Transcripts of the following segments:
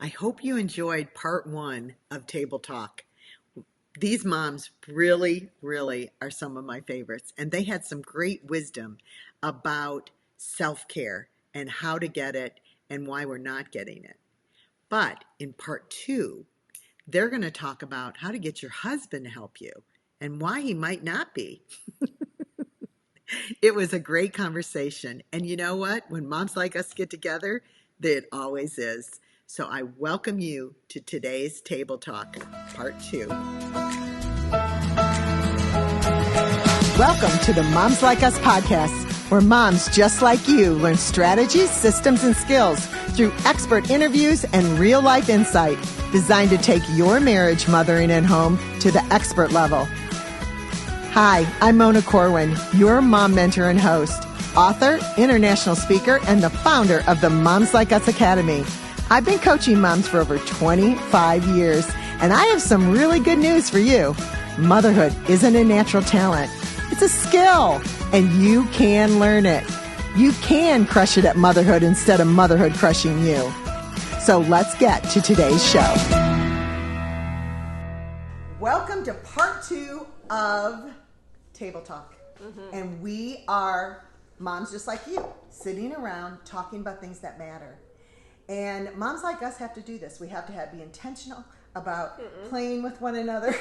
I hope you enjoyed part 1 of Table Talk. These moms really, really are some of my favorites, and they had some great wisdom about self-care and how to get it and why we're not getting it. But in part 2, they're going to talk about how to get your husband to help you and why he might not be. It was a great conversation. And you know what? When moms like us get together, it always is. So I welcome you to today's Table Talk, part 2. Welcome to the Moms Like Us podcast, where moms just like you learn strategies, systems, and skills through expert interviews and real-life insight designed to take your marriage, mothering, and home to the expert level. Hi, I'm Mona Corwin, your mom mentor and host, author, international speaker, and the founder of the Moms Like Us Academy. I've been coaching moms for over 25 years, and I have some really good news for you. Motherhood isn't a natural talent. It's a skill, and you can learn it. You can crush it at motherhood instead of motherhood crushing you. So let's get to today's show. Welcome to part 2 of Table Talk. And we are moms just like you, sitting around talking about things that matter. And moms like us have to do this. We have to be intentional about playing with one another.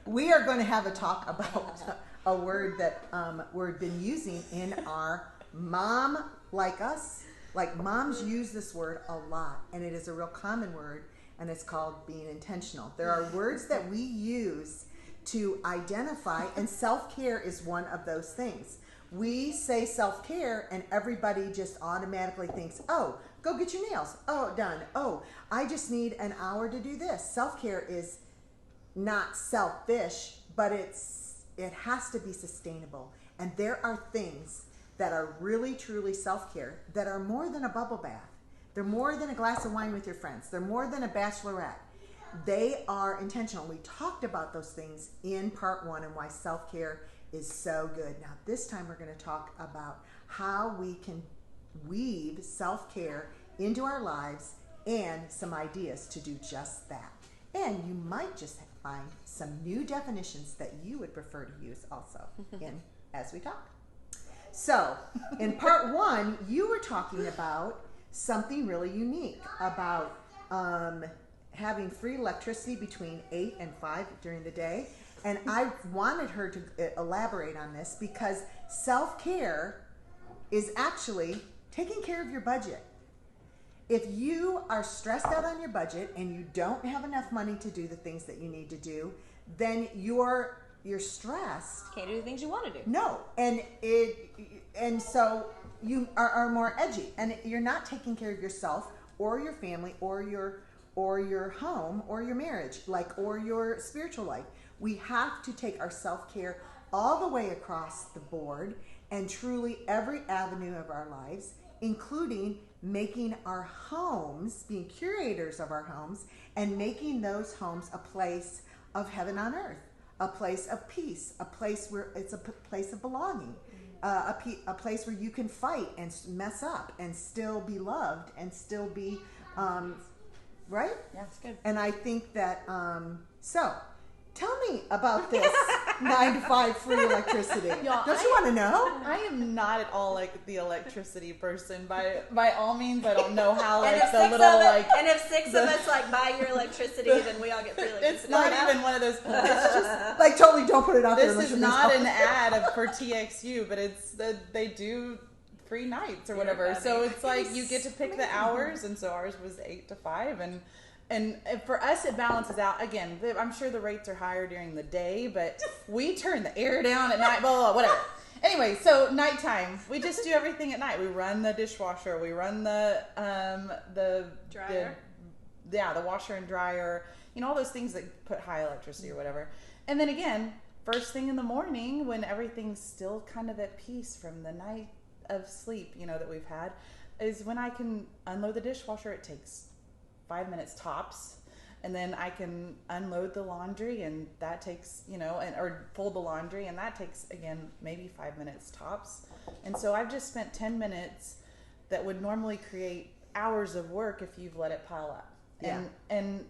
We are going to have a talk about a word that we've been using in our Mom Like Us. Like, moms use this word a lot, and it is a real common word, and it's called being intentional. There are words that we use to identify, and self-care is one of those things. We say self-care, and everybody just automatically thinks, oh, go get your nails. Oh, done. Oh, I just need an hour to do this. Self-care is not selfish, but it has to be sustainable. And there are things that are really, truly self-care that are more than a bubble bath. They're more than a glass of wine with your friends. They're more than a bachelorette. They are intentional. We talked about those things in part 1 and why self-care is so good. Now, this time we're going to talk about how we can weave self-care into our lives and some ideas to do just that. And you might just find some new definitions that you would prefer to use also as we talk. So, in part 1, you were talking about something really unique about having free electricity between 8 and 5 during the day. And I wanted her to elaborate on this because self-care is actually taking care of your budget. If you are stressed out on your budget and you don't have enough money to do the things that you need to do, then you're stressed. Can't do the things you want to do. No, and so you are more edgy, and you're not taking care of yourself or your family or your home or your marriage, or your spiritual life. We have to take our self-care all the way across the board and truly every avenue of our lives, including making our homes, being curators of our homes, and making those homes a place of heaven on earth, a place of peace, a place where it's a place of belonging, a place where you can fight and mess up and still be loved and still be, right? Yeah, that's good. And I think that, so tell me about this 9 to 5 free electricity. Don't you want to know? I am not at all like the electricity person by all means. I don't know how And if 6 of us buy your electricity, then we all get free electricity. It's not even one of those. It's just totally don't put it out there. This is not an ad for TXU, but it's they do free nights or whatever. So it's you get to pick the hours, and so ours was 8 to 5, and for us, it balances out. Again, I'm sure the rates are higher during the day, but we turn the air down at night, blah, blah, blah, whatever. Anyway, so nighttime, we just do everything at night. We run the dishwasher. We run the dryer. The washer and dryer. All those things that put high electricity or whatever. And then again, first thing in the morning when everything's still kind of at peace from the night of sleep, that we've had, is when I can unload the dishwasher. It takes 5 minutes tops, and then I can unload the laundry, and that takes or fold the laundry, and that takes again maybe 5 minutes tops. And so I've just spent 10 minutes that would normally create hours of work if you've let it pile up. and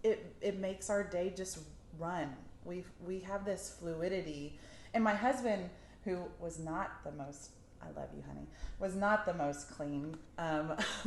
it makes our day just run. We have this fluidity. And my husband, who was not the most, I love you, honey, was not the most clean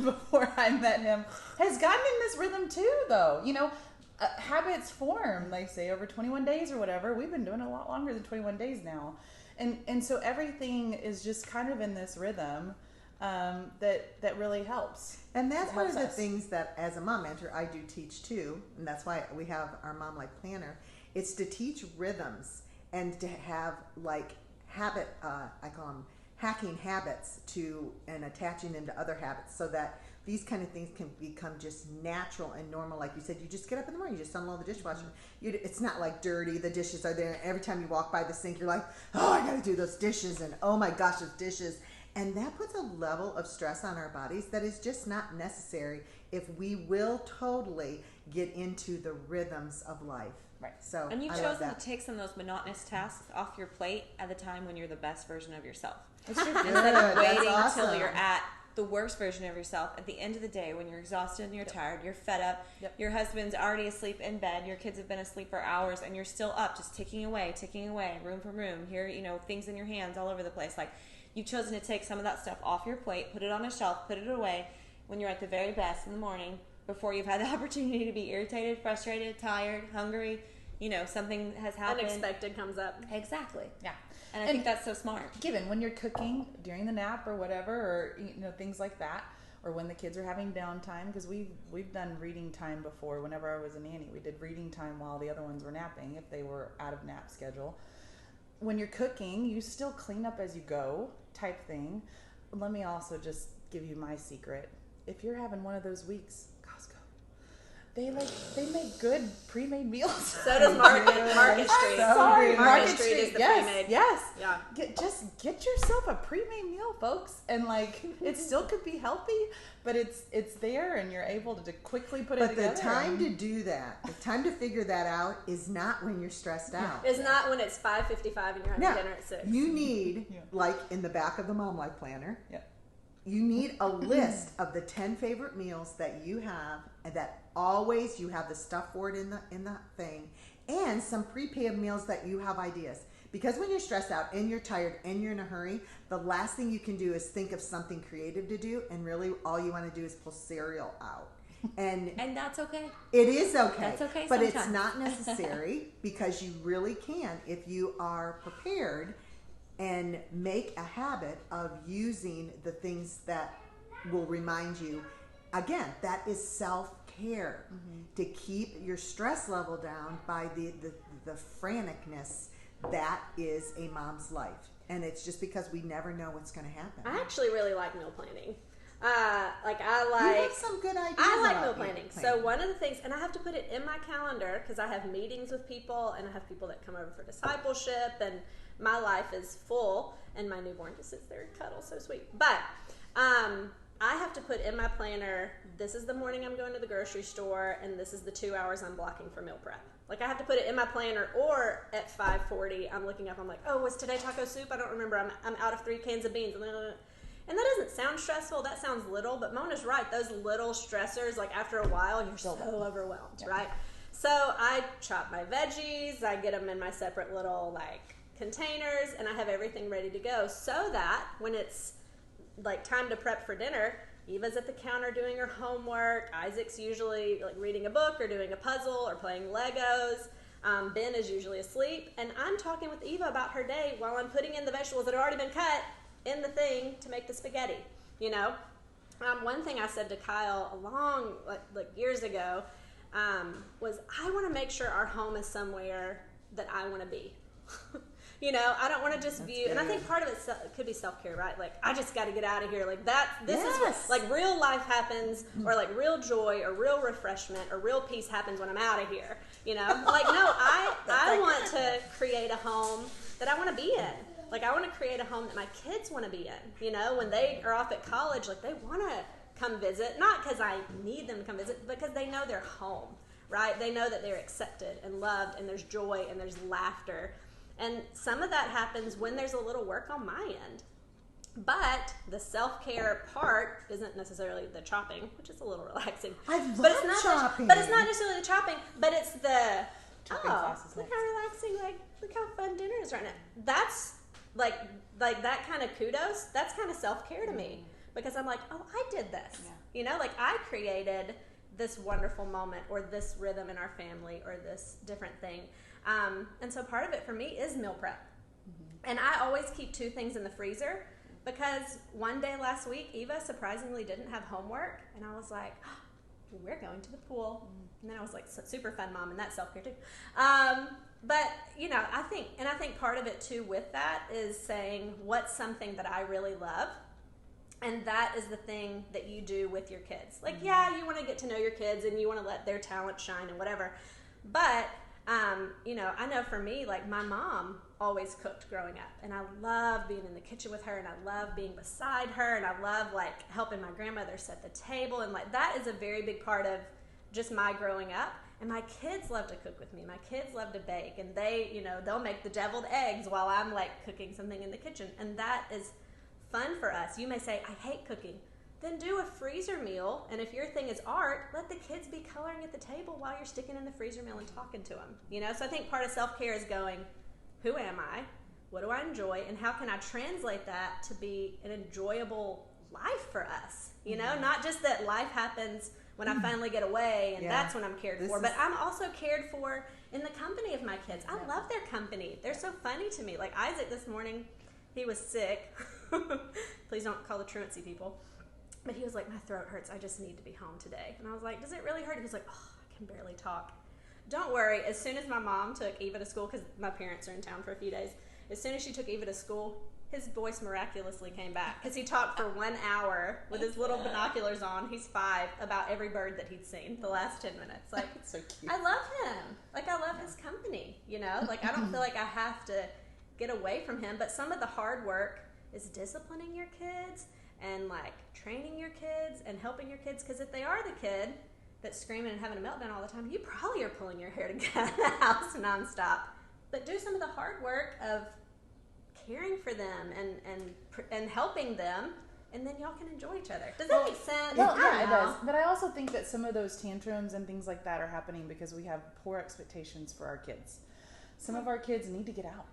before I met him, has gotten in this rhythm too, though. You know, habits form, they say, over 21 days or whatever. We've been doing it a lot longer than 21 days now. And so everything is just kind of in this rhythm that really helps. And that's one of the things that, as a mom mentor, I do teach too. And that's why we have our Mom Life Planner. It's to teach rhythms and to have like habit, I call them hacking habits and attaching them to other habits, so that these kind of things can become just natural and normal. Like you said, you just get up in the morning, you just unload the dishwasher. It's not like dirty, the dishes are there. Every time you walk by the sink, you're like, oh, I gotta do those dishes, and oh my gosh, those dishes. And that puts a level of stress on our bodies that is just not necessary if we will totally get into the rhithms of life. Right. So and you've chosen to take some of those monotonous tasks off your plate at the time when you're the best version of yourself. Instead of waiting until you're at the worst version of yourself at the end of the day when you're exhausted and you're tired, you're fed up, your husband's already asleep in bed, your kids have been asleep for hours, and you're still up just ticking away, room for room, here, things in your hands all over the place. Like, you've chosen to take some of that stuff off your plate, put it on a shelf, put it away when you're at the very best in the morning, before you've had the opportunity to be irritated, frustrated, tired, hungry, something has happened. Unexpected comes up. Exactly. Yeah. And I think that's so smart. Given when you're cooking during the nap or whatever, or things like that, or when the kids are having downtime, because we've done reading time before. Whenever I was a nanny, we did reading time while the other ones were napping if they were out of nap schedule. When you're cooking, you still clean up as you go type thing. Let me also just give you my secret. If you're having one of those weeks, Costco, they make good pre-made meals. So does Market Street. Sorry, Market Street is the pre-made. Yes. Yeah. Get yourself a pre-made meal, folks, and it still could be healthy, but it's there, and you're able to quickly put it together. But the time to do that, the time to figure that out, is not when you're stressed out. It's not when it's 5:55 and you're having dinner at 6. You need, like in the back of the Mom Life Planner. Yeah. You need a list of the 10 favorite meals that you have, and that always you have the stuff for it in the thing, and some prepared meals that you have ideas. Because when you're stressed out and you're tired and you're in a hurry, the last thing you can do is think of something creative to do, and really all you want to do is pull cereal out. And that's okay. It is okay. That's okay but sometimes. It's not necessary, because you really can, if you are prepared, and make a habit of using the things that will remind you. Again, that is self-care, to keep your stress level down by the franticness that is a mom's life. And it's just because we never know what's going to happen. I actually really like meal planning. You have some good ideas. I like meal planning. So one of the things, and I have to put it in my calendar because I have meetings with people, and I have people that come over for discipleship, and my life is full, and my newborn just sits there and cuddles, so sweet. But I have to put in my planner, this is the morning I'm going to the grocery store, and this is the 2 hours I'm blocking for meal prep. Like, I have to put it in my planner, or at 5:40, I'm looking up, I'm like, oh, was today taco soup? I don't remember. I'm out of 3 cans of beans. And that doesn't sound stressful. That sounds little, but Mona's right. Those little stressors, like, after a while, you're so overwhelmed, right? So I chop my veggies. I get them in my separate little, containers, and I have everything ready to go, so that when it's time to prep for dinner, Eva's at the counter doing her homework, Isaac's usually reading a book or doing a puzzle or playing Legos, Ben is usually asleep, and I'm talking with Eva about her day while I'm putting in the vegetables that have already been cut in the thing to make the spaghetti. One thing I said to Kyle long years ago was, I want to make sure our home is somewhere that I want to be. I don't want to just view, and I think part of it could be self-care, right? I just got to get out of here. This is what, real life happens, or real joy, or real refreshment, or real peace happens when I'm out of here. No, I want to create a home that I want to be in. I want to create a home that my kids want to be in. When they are off at college, they want to come visit, not because I need them to come visit, but because they know they're home, right? They know that they're accepted and loved, and there's joy and there's laughter. And some of that happens when there's a little work on my end. But the self-care part isn't necessarily the chopping, which is a little relaxing. I love but it's not chopping. But it's not necessarily the chopping, but it's the, Chopping classes look next. how relaxing, like, look how fun dinner is right now. That's, like that kind of kudos, that's kind of self-care to me. Because I'm like, oh, I did this. Yeah. You know, like I created this wonderful moment or this rhythm in our family or this different thing. And so part of it for me is meal prep. And I always keep 2 things in the freezer because one day last week, Eva surprisingly didn't have homework. And I was like, oh, we're going to the pool. And then I was like, super fun mom, and that's self-care too. But, you know, I think part of it too with that is saying what's something that I really love. And that is the thing that you do with your kids. Like, yeah, you want to get to know your kids and you want to let their talent shine and whatever. But, you know, I know for me, like my mom always cooked growing up. And I love being in the kitchen with her and I love being beside her and I love like helping my grandmother set the table. And like that is a very big part of just my growing up. And my kids love to cook with me. My kids love to bake. And they, you know, they'll make the deviled eggs while I'm like cooking something in the kitchen. And that is fun for us. You may say, I hate cooking. Then do a freezer meal, and if your thing is art, let the kids be coloring at the table while you're sticking in the freezer meal and talking to them. You know, so I think part of self-care is going, who am I? What do I enjoy? And how can I translate that to be an enjoyable life for us? You know, not just that life happens when I finally get away and that's when I'm cared for, but I'm also cared for in the company of my kids. I love their company. They're so funny to me. Like Isaac this morning, he was sick. Please don't call the truancy people. But he was like, my throat hurts. I just need to be home today. And I was like, does it really hurt? He was like, oh, I can barely talk. Don't worry. As soon as my mom took Eva to school, because my parents are in town for a few days, as soon as she took Eva to school, his voice miraculously came back. Because he talked for 1 hour with his little binoculars on. He's 5, about every bird that he'd seen the last 10 minutes. Like, so cute. I love him. Like, I love his company, you know? Like, I don't feel like I have to get away from him. But some of the hard work is disciplining your kids and like training your kids and helping your kids, because if they are the kid that's screaming and having a meltdown all the time, you probably are pulling your hair to get out of the house nonstop. But do some of the hard work of caring for them and helping them, and then y'all can enjoy each other. Does that make sense? Well, yeah, it does. But I also think that some of those tantrums and things like that are happening because we have poor expectations for our kids. Some of our kids need to get out.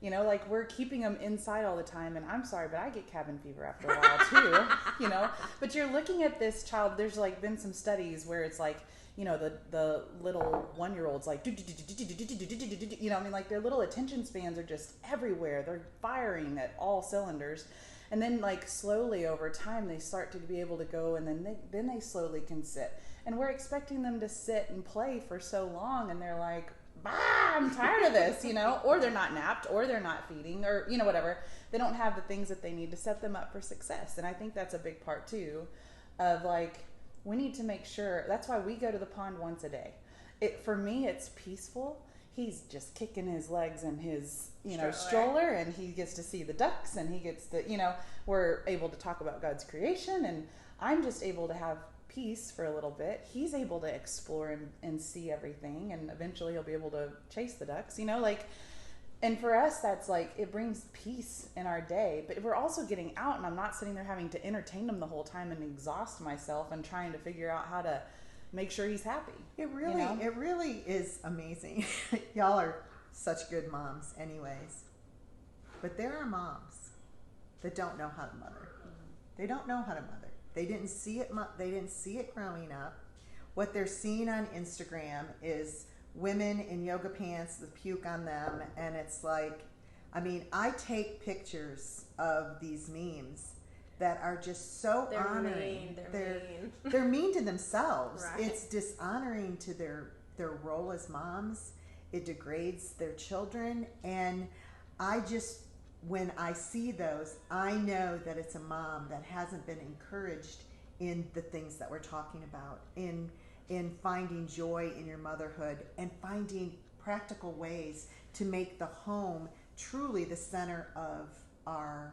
You know, like we're keeping them inside all the time, and I'm sorry, but I get cabin fever after a while too, you know. But you're looking at this child, there's like been some studies where it's like, you know, the little 1-year-olds like, you know, I mean, like their little attention spans are just everywhere. They're firing at all cylinders. And then like slowly over time, they start to be able to go, and then they slowly can sit. And we're expecting them to sit and play for so long, and they're like, I'm tired of this, you know, or they're not napped, or they're not feeding, or, you know, whatever. They don't have the things that they need to set them up for success. And I think that's a big part too of like, we need to make sure, that's why we go to the pond once a day. For me, it's peaceful. He's just kicking his legs in his, you know, stroller, and he gets to see the ducks, and he gets to, you know, we're able to talk about God's creation, and I'm just able to have peace for a little bit. He's able to explore and see everything, and eventually he'll be able to chase the ducks, you know, like, and for us that's like, it brings peace in our day. But we're also getting out, and I'm not sitting there having to entertain him the whole time and exhaust myself and trying to figure out how to make sure he's happy. It really is amazing. Y'all are such good moms anyways, but there are moms that don't know how to mother. They don't know how to mother. They didn't see it. They didn't see it growing up. What they're seeing on Instagram is women in yoga pants with puke on them, and it's like, I mean, I take pictures of these memes that are just so honoring. They're mean to themselves. Right. It's dishonoring to their role as moms. It degrades their children, and when I see those, I know that it's a mom that hasn't been encouraged in the things that we're talking about, in finding joy in your motherhood and finding practical ways to make the home truly the center of our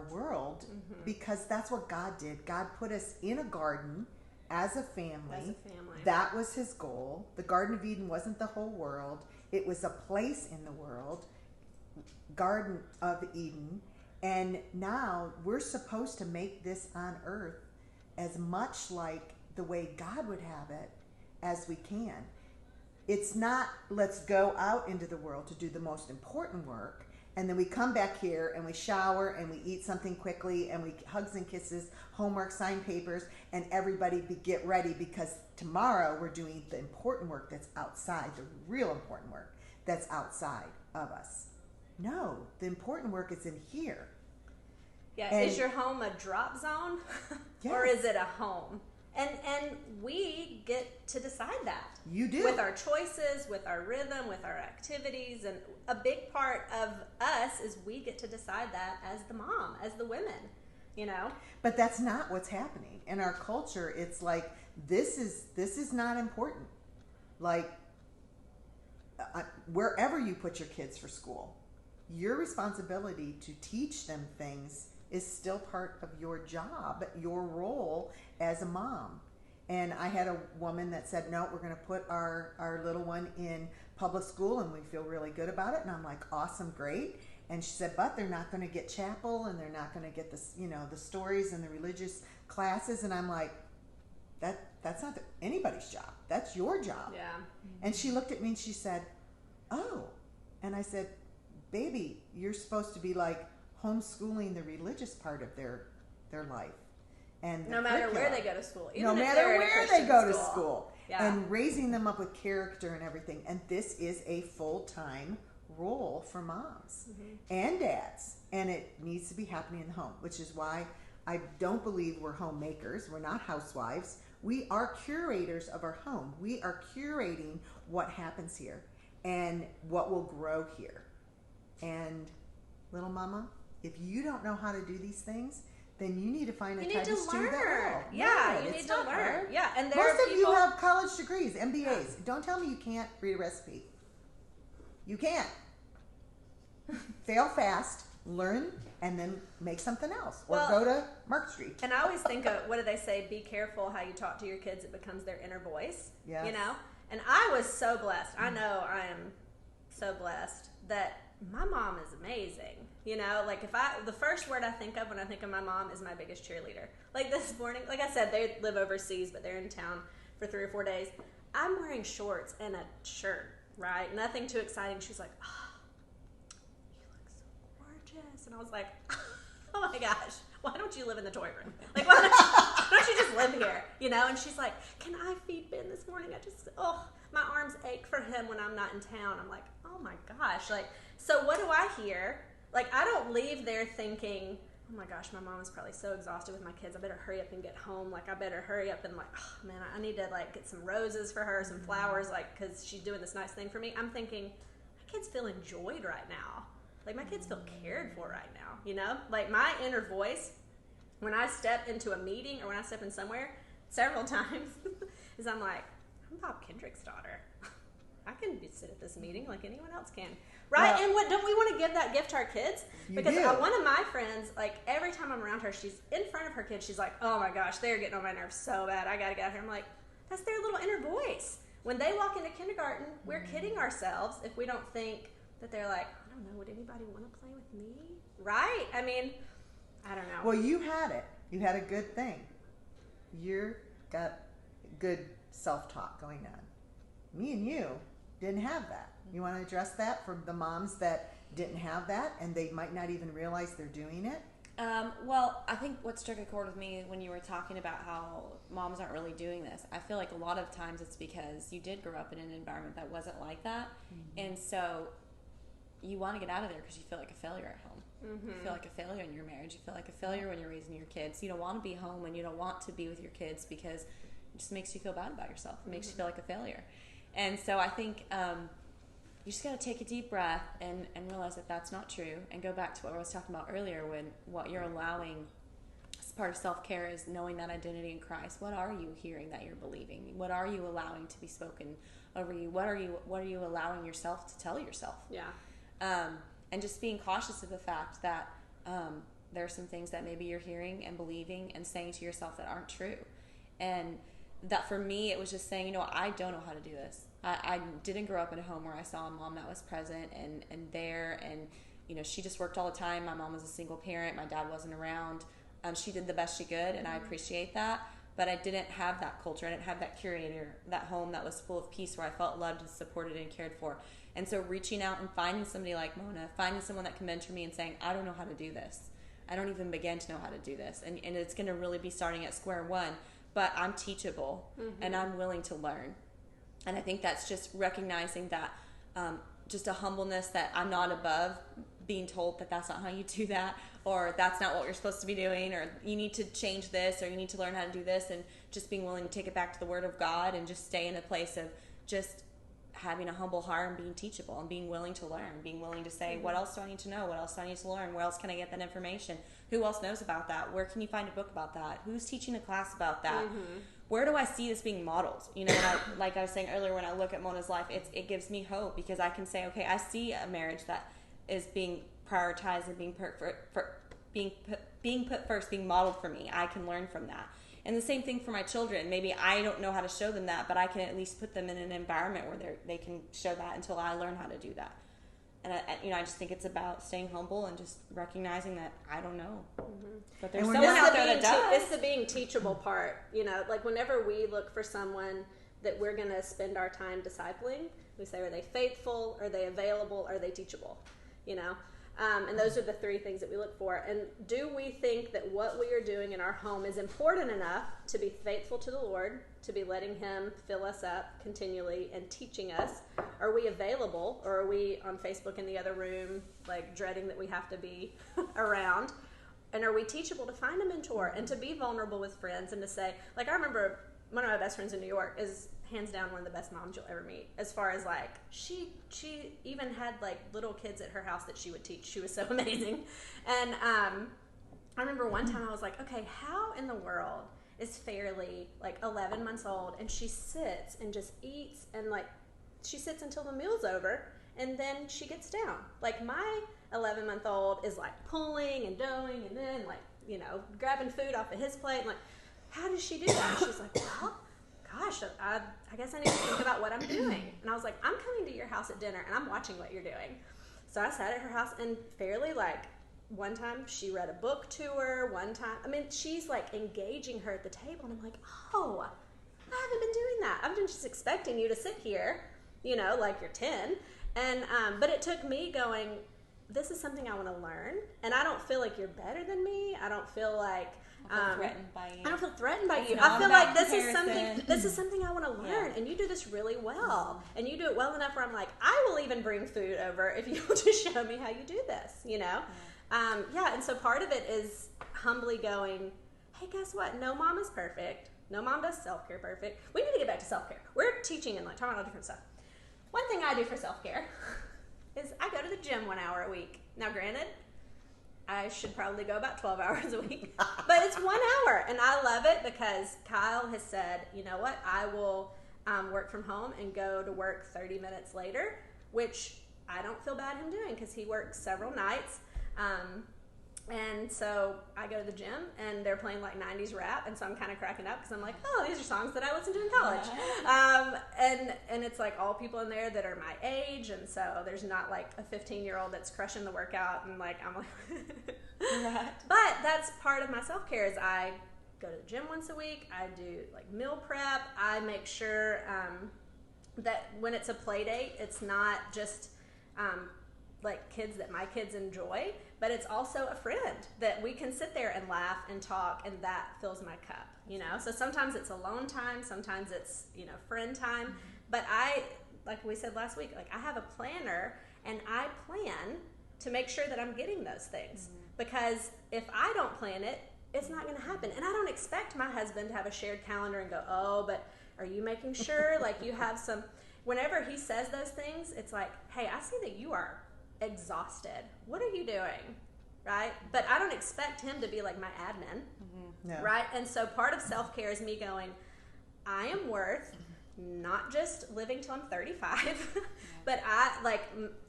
world, because that's what God did. God put us in a garden as a family. That was his goal. The Garden of Eden wasn't the whole world. It was a place in the world, Garden of Eden, And now we're supposed to make this on earth as much like the way God would have it as we can. It's not, let's go out into the world to do the most important work, and then we come back here and we shower and we eat something quickly and we hugs and kisses, homework, sign papers, and everybody get ready, because tomorrow we're doing the important work that's outside, the real important work that's outside of us. No, the important work is in here. Yeah, is your home a drop zone Yes. or is it a home? And we get to decide that. You do. With our choices, with our rhythm, with our activities. And a big part of us is we get to decide that as the mom, as the women, you know? But that's not what's happening. In our culture, it's like, this is not important. Like, wherever you put your kids for school, your responsibility to teach them things is still part of your job, your role as a mom. And I had a woman that said, no, we're going to put our little one in public school and we feel really good about it. And I'm like, awesome, great. And she said, but they're not going to get chapel and they're not going to get this, the stories and the religious classes. And I'm like, that's not anybody's job. That's your job. Yeah. And she looked at me and she said, oh. And I said, baby, you're supposed to be like homeschooling the religious part of their life. And no matter where they go to school. No matter where they go to school. Yeah. And raising them up with character and everything. And this is a full-time role for moms and dads. And it needs to be happening in the home, which is why I don't believe we're homemakers. We're not housewives. We are curators of our home. We are curating what happens here and what will grow here. And little mama, if you don't know how to do these things, then you need to find a type of student that will. Yeah, you need to learn. Hard. Yeah, and Most of you have college degrees, MBAs. Don't tell me you can't read a recipe. You can't. Fail fast, learn, and then make something else. Or go to Mark Street. And I always think of, what do they say? Be careful how you talk to your kids. It becomes their inner voice. Yes. You know? And I was so blessed. I know I am so blessed that my mom is amazing. You know, like the first word I think of when I think of my mom is my biggest cheerleader. Like this morning, like I said, they live overseas, but they're in town for 3 or 4 days. I'm wearing shorts and a shirt, right? Nothing too exciting. She's like, oh, you look so gorgeous. And I was like, oh my gosh, why don't you live in the toy room? Like, why don't you just live here? You know? And she's like, can I feed Ben this morning? My arms ache for him when I'm not in town. I'm like, oh my gosh. Like, so what do I hear? Like, I don't leave there thinking, oh my gosh, my mom is probably so exhausted with my kids. I better hurry up and get home. Like, I better hurry up and like, oh man, I need to like get some roses for her, some flowers, like, because she's doing this nice thing for me. I'm thinking, my kids feel enjoyed right now. Like, my kids feel cared for right now, you know? Like, my inner voice, when I step into a meeting or when I step in somewhere, several times, is I'm like, I'm Bob Kendrick's daughter. I can sit at this meeting like anyone else can. Right? And don't we want to give that gift to our kids? Because one of my friends, like, every time I'm around her, she's in front of her kids, she's like, oh my gosh, they're getting on my nerves so bad. I got to get out here. I'm like, that's their little inner voice. When they walk into kindergarten, we're kidding ourselves if we don't think that they're like, I don't know, would anybody want to play with me? Right? I mean, I don't know. Well, you had it. You had a good thing. You got good self-talk going on. Me and you didn't have that. You want to address that for the moms that didn't have that and they might not even realize they're doing it? Well, I think what struck a chord with me when you were talking about how moms aren't really doing this, I feel like a lot of times it's because you did grow up in an environment that wasn't like that. And so you want to get out of there because you feel like a failure at home. You feel like a failure in your marriage. You feel like a failure when you're raising your kids. You don't want to be home and you don't want to be with your kids because it just makes you feel bad about yourself. It makes you feel like a failure. And so I think you just got to take a deep breath and realize that that's not true, and go back to what I was talking about earlier, when what you're allowing as part of self-care is knowing that identity in Christ. What are you hearing that you're believing? What are you allowing to be spoken over you? What are you allowing yourself to tell yourself? Yeah. And just being cautious of the fact that there are some things that maybe you're hearing and believing and saying to yourself that aren't true. And that for me, it was just saying, I don't know how to do this. I didn't grow up in a home where I saw a mom that was present and there and she just worked all the time. My mom was a single parent. My dad wasn't around. She did the best she could, and I appreciate that. But I didn't have that culture. I didn't have that curator, that home that was full of peace where I felt loved and supported and cared for. And so reaching out and finding somebody like Mona, finding someone that can mentor me and saying, I don't know how to do this. I don't even begin to know how to do this. And it's going to really be starting at square one. But I'm teachable, and I'm willing to learn. And I think that's just recognizing that, just a humbleness that I'm not above being told that that's not how you do that, or that's not what you're supposed to be doing, or you need to change this, or you need to learn how to do this, and just being willing to take it back to the Word of God and just stay in a place of just having a humble heart and being teachable and being willing to learn, being willing to say, what else do I need to know? What else do I need to learn? Where else can I get that information? Who else knows about that? Where can you find a book about that? Who's teaching a class about that? Where do I see this being modeled? And like I was saying earlier, when I look at Mona's life, it gives me hope, because I can say, okay, I see a marriage that is being prioritized and being put first, being modeled for me. I can learn from that. And the same thing for my children. Maybe I don't know how to show them that, but I can at least put them in an environment where they can show that until I learn how to do that. And I just think it's about staying humble and just recognizing that I don't know. But there's someone out there that does. It's the being teachable part. Like whenever we look for someone that we're going to spend our time discipling, we say, are they faithful? Are they available? Are they teachable? And those are the three things that we look for. And do we think that what we are doing in our home is important enough to be faithful to the Lord, to be letting Him fill us up continually and teaching us? Are we available, or are we on Facebook in the other room, like dreading that we have to be around? And are we teachable to find a mentor and to be vulnerable with friends and to say, like, I remember one of my best friends in New York is hands down one of the best moms you'll ever meet, as far as like she even had like little kids at her house that she would teach. She was so amazing. And I remember one time I was like, okay, how in the world is Fairly like 11 months old and she sits and just eats, and like she sits until the meal's over and then she gets down? Like my 11-month-old is like pulling and doing and then like grabbing food off of his plate, and like, how does she do that? And she's like, well, gosh, I guess I need to think about what I'm doing. And I was like, I'm coming to your house at dinner and I'm watching what you're doing. So I sat at her house, and Fairly, like, one time she read a book to her, one time, she's like engaging her at the table, and I'm like, oh, I haven't been doing that. I've been just expecting you to sit here, like you're 10. And, but it took me going, this is something I want to learn, and I don't feel like you're better than me. I don't feel like, I don't feel threatened by you. I don't feel threatened by It's you. not I feel about like this is something I want to learn, Yeah. and you do this really well, and you do it well enough where I'm like, I will even bring food over if you will just show me how you do this, and so part of it is humbly going, hey, guess what? No mom is perfect. No mom does self-care perfect. We need to get back to self-care. We're teaching and like talking about different stuff. One thing I do for self-care is I go to the gym 1 hour a week. Now, granted, I should probably go about 12 hours a week, but it's 1 hour, and I love it because Kyle has said, you know what, I will work from home and go to work 30 minutes later, which I don't feel bad him doing because he works several nights, and so I go to the gym, and they're playing like 90s rap, and so I'm kind of cracking up because I'm like, oh, these are songs that I listened to in college. And it's like all people in there that are my age, and so there's not like a 15-year-old that's crushing the workout, and like I'm like, Right. But that's part of my self-care is I go to the gym once a week. I do like meal prep. I make sure that when it's a play date, it's not just like kids that my kids enjoy, but it's also a friend that we can sit there and laugh and talk, and that fills my cup, So sometimes it's alone time, sometimes it's, friend time, but like we said last week, like I have a planner, and I plan to make sure that I'm getting those things, because if I don't plan it, it's not going to happen. And I don't expect my husband to have a shared calendar and go, oh, but are you making sure like you have some, whenever he says those things, it's like, hey, I see that you are exhausted. What are you doing? Right? But I don't expect him to be like my admin. No. Right? And so part of self-care is me going, I am worth not just living till I'm 35, but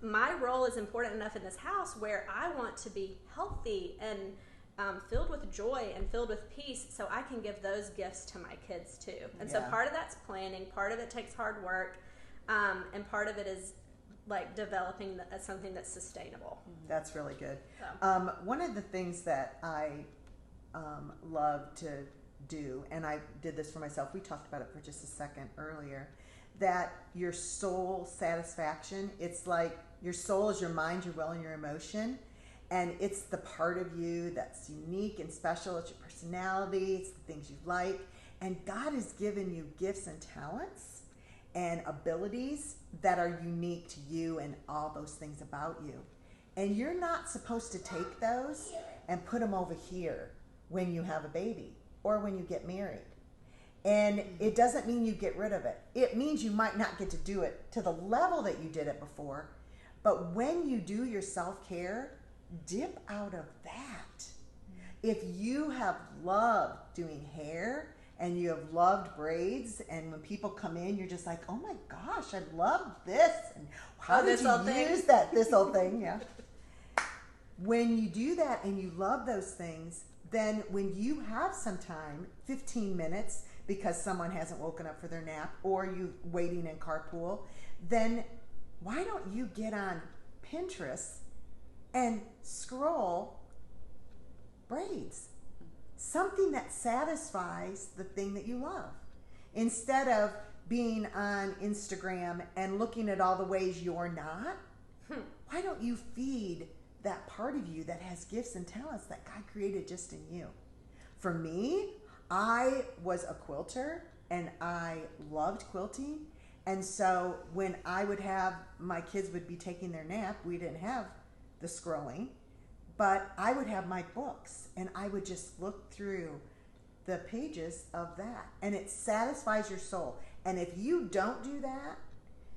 my role is important enough in this house where I want to be healthy and filled with joy and filled with peace, so I can give those gifts to my kids too. And so part of that's planning, part of it takes hard work, and part of it is like developing something that's sustainable. That's really good. So. One of the things that I love to do, and I did this for myself, we talked about it for just a second earlier, that your soul satisfaction, it's like your soul is your mind, your will, and your emotion. And it's the part of you that's unique and special. It's your personality. It's the things you like. And God has given you gifts and talents and abilities that are unique to you and all those things about you. And you're not supposed to take those and put them over here when you have a baby or when you get married. And it doesn't mean you get rid of it. It means you might not get to do it to the level that you did it before. But when you do your self-care, dip out of that. If you have loved doing hair and you have loved braids, and when people come in, you're just like, oh my gosh, I love this. And how did you use that? This whole thing, yeah. When you do that and you love those things, then when you have some time, 15 minutes, because someone hasn't woken up for their nap or you waiting in carpool, then why don't you get on Pinterest and scroll braids? Something that satisfies the thing that you love. Instead of being on Instagram and looking at all the ways you're not, why don't you feed that part of you that has gifts and talents that God created just in you? For me, I was a quilter and I loved quilting. And so when I would have, my kids would be taking their nap, we didn't have the scrolling, but I would have my books and I would just look through the pages of that, and it satisfies your soul. And if you don't do that,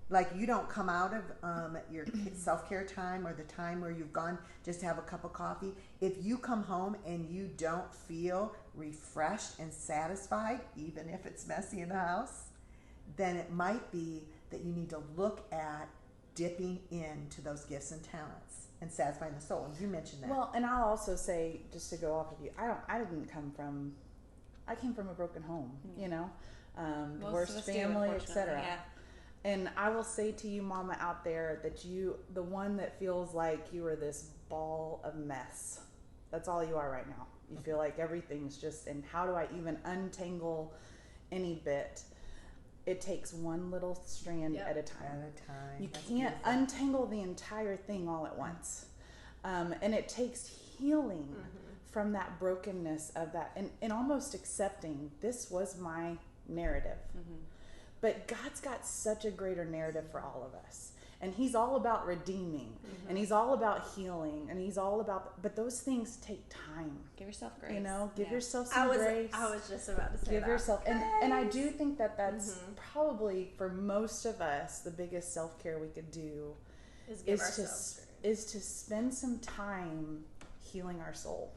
like you don't come out of your self-care time or the time where you've gone just to have a cup of coffee, if you come home and you don't feel refreshed and satisfied, even if it's messy in the house, then it might be that you need to look at dipping into those gifts and talents and satisfying the soul. And you mentioned that. Well, and I'll also say, just to go off of you, I came from a broken home, you know, divorced family, etc. Yeah. And I will say to you, mama out there, that the one that feels like you are this ball of mess. That's all you are right now. You feel like everything's just, and how do I even untangle any bit? It takes one little strand at a time. You can't untangle the entire thing all at once. And it takes healing from that brokenness of that, and almost accepting this was my narrative. But God's got such a greater narrative for all of us. And he's all about redeeming, and he's all about healing, and he's all about, but those things take time. Give yourself grace. You know, give yourself some grace. I was just about to say give that. yourself, and I do think that that's probably for most of us the biggest self-care we could do is to spend some time healing our soul.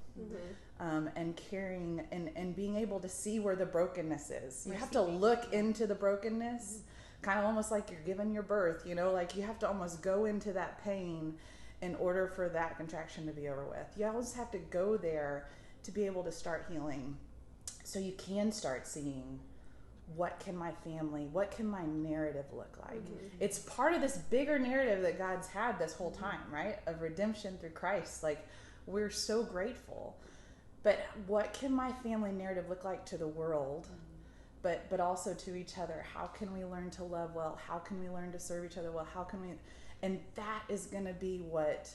And caring and being able to see where the brokenness is. You have to look into the brokenness, kind of almost like you're giving your birth, you know, like you have to almost go into that pain in order for that contraction to be over with. You always have to go there to be able to start healing, so you can start seeing what can my narrative look like. It's part of this bigger narrative that God's had this whole time, right? Of redemption through Christ. Like, we're so grateful. But what can my family narrative look like to the world, but also to each other? How can we learn to love well? How can we learn to serve each other well? How can we? And that is going to be what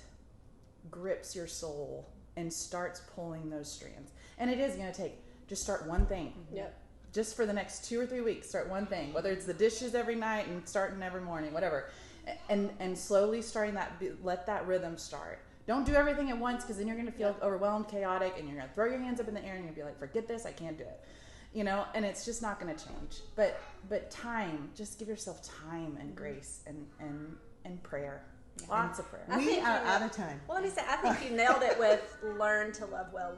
grips your soul and starts pulling those strands. And it is going to take, just start one thing. Just for the next 2 or 3 weeks, start one thing. Whether it's the dishes every night and starting every morning, whatever. And slowly starting that, let that rhythm start. Don't do everything at once, because then you're going to feel overwhelmed, chaotic, and you're going to throw your hands up in the air and you're going to be like, forget this, I can't do it. You know, and it's just not going to change. But time, just give yourself time and grace and prayer. Lots of prayer. We are out of time. Well, let me say, I think you nailed it with learn to love well,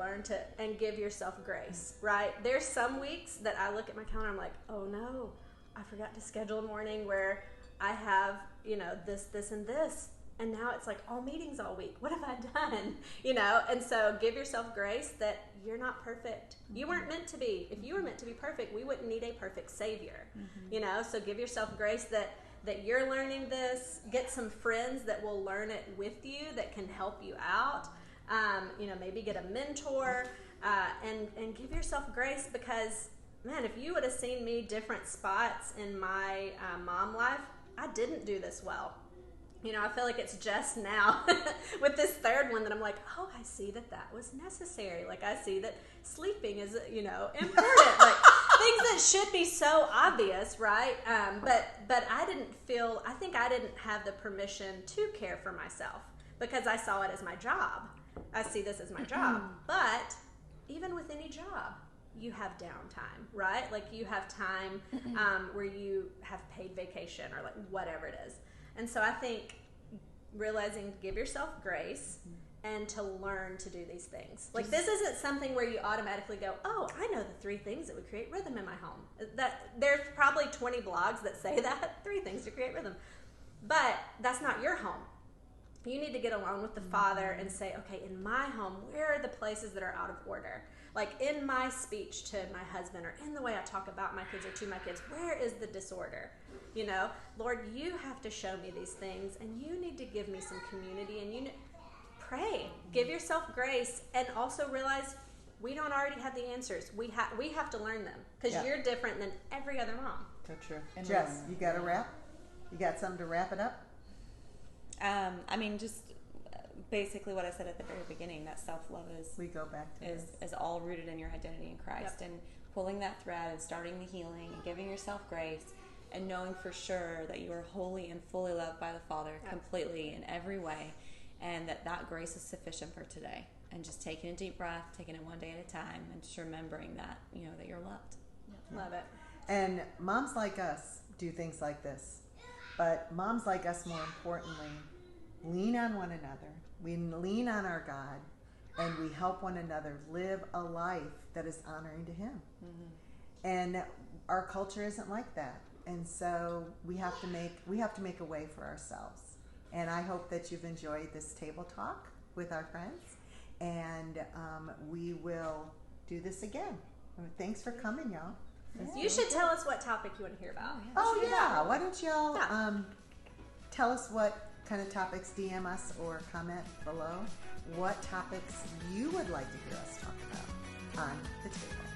and give yourself grace, right? There's some weeks that I look at my calendar, I'm like, oh no, I forgot to schedule a morning where I have, you know, this, and this. And now it's like all meetings all week. What have I done? You know, and so give yourself grace that you're not perfect. You weren't meant to be. If you were meant to be perfect, we wouldn't need a perfect Savior. You know, so give yourself grace that that you're learning this. Get some friends that will learn it with you, that can help you out. Maybe get a mentor, and give yourself grace, because man, if you would have seen me different spots in my mom life, I didn't do this well. I feel like it's just now with this third one that I'm like, oh, I see that was necessary. Like, I see that sleeping is, important. Like, things that should be so obvious, right? But I think I didn't have the permission to care for myself, because I saw it as my job. I see this as my job. But even with any job, you have downtime, right? Like, you have time where you have paid vacation, or like whatever it is. And so I think realizing to give yourself grace and to learn to do these things. Like, this isn't something where you automatically go, oh, I know the 3 things that would create rhythm in my home. There's probably 20 blogs that say that, 3 things to create rhythm. But that's not your home. You need to get alone with the Father and say, okay, in my home, where are the places that are out of order? Like, in my speech to my husband, or in the way I talk about my kids or to my kids, where is the disorder? Lord, you have to show me these things, and you need to give me some community, and pray. Give yourself grace, and also realize we don't already have the answers. We have to learn them, because you're different than every other mom. So true. And Jess, you got a wrap? You got something to wrap it up? Just basically what I said at the very beginning, that self-love is all rooted in your identity in Christ. Yep. And pulling that thread and starting the healing and giving yourself grace and knowing for sure that you are wholly and fully loved by the Father, completely in every way, and that grace is sufficient for today. And just taking a deep breath, taking it one day at a time, and just remembering that, that you're loved. Yep. Love it. And moms like us do things like this. But moms like us, more importantly, lean on one another. We lean on our God, and we help one another live a life that is honoring to Him. Mm-hmm. And our culture isn't like that. And so we have to make a way for ourselves. And I hope that you've enjoyed this table talk with our friends. And we will do this again. Thanks for coming, y'all. You should tell us what topic you want to hear about. Oh, yeah. Why don't y'all tell us what kind of topics, DM us or comment below what topics you would like to hear us talk about on the table.